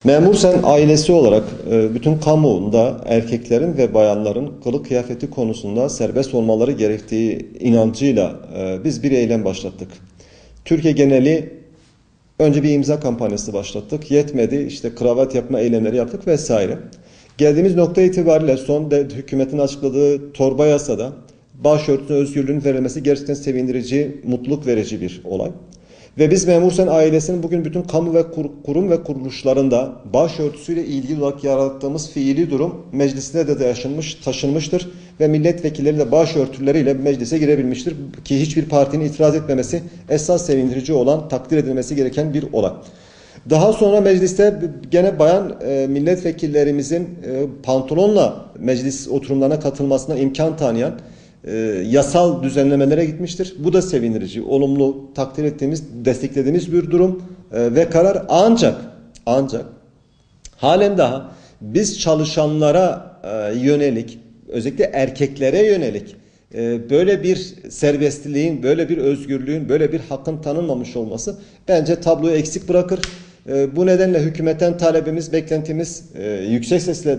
Memur Sen ailesi olarak bütün kamuoyunda erkeklerin ve bayanların kılık kıyafeti konusunda serbest olmaları gerektiği inancıyla biz bir eylem başlattık. Türkiye geneli önce bir imza kampanyası başlattık. Yetmedi, işte kravat yapma eylemleri yaptık vesaire. Geldiğimiz nokta itibariyle hükümetin açıkladığı torba yasada başörtüsü özgürlüğünün verilmesi gerçekten sevindirici, mutluluk verici bir olay. Ve biz Memur Sen ailesinin bugün bütün kamu ve kurum ve kuruluşlarında başörtüsüyle ilgili olarak yarattığımız fiili durum meclisine de taşınmıştır. Ve milletvekilleri de başörtüleriyle meclise girebilmiştir. Ki hiçbir partinin itiraz etmemesi esas sevindirici olan, takdir edilmesi gereken bir olay. Daha sonra mecliste gene bayan milletvekillerimizin pantolonla meclis oturumlarına katılmasına imkan tanıyan yasal düzenlemelere gitmiştir. Bu da sevindirici, olumlu, takdir ettiğimiz, desteklediğimiz bir durum ve karar ancak halen daha biz çalışanlara yönelik, özellikle erkeklere yönelik böyle bir serbestliliğin, böyle bir özgürlüğün, böyle bir hakkın tanınmamış olması bence tabloyu eksik bırakır. Bu nedenle hükümetten talebimiz, beklentimiz, yüksek sesle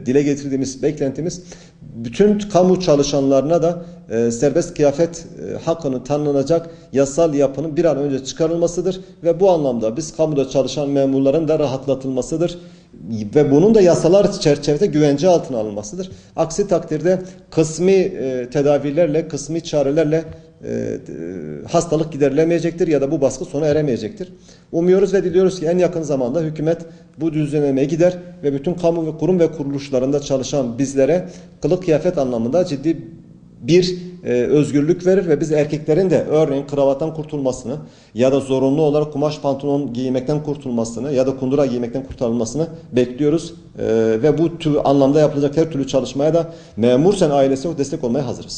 dile getirdiğimiz beklentimiz bütün kamu çalışanlarına da serbest kıyafet hakkının tanınacak yasal yapının bir an önce çıkarılmasıdır ve bu anlamda biz kamuda çalışan memurların da rahatlatılmasıdır ve bunun da yasalar çerçevede güvence altına alınmasıdır. Aksi takdirde kısmi tedavilerle, kısmi çarelerle hastalık giderilemeyecektir ya da bu baskı sona eremeyecektir. Umuyoruz ve diliyoruz ki en yakın zamanda hükümet bu düzenlemeye gider ve bütün kamu ve kurum ve kuruluşlarında çalışan bizlere kılık kıyafet anlamında ciddi bir özgürlük verir ve biz erkeklerin de örneğin kravattan kurtulmasını ya da zorunlu olarak kumaş pantolon giymekten kurtulmasını ya da kundura giymekten kurtarılmasını bekliyoruz. Ve bu tür anlamda yapılacak her türlü çalışmaya da Memur Sen ailesi destek olmaya hazırız.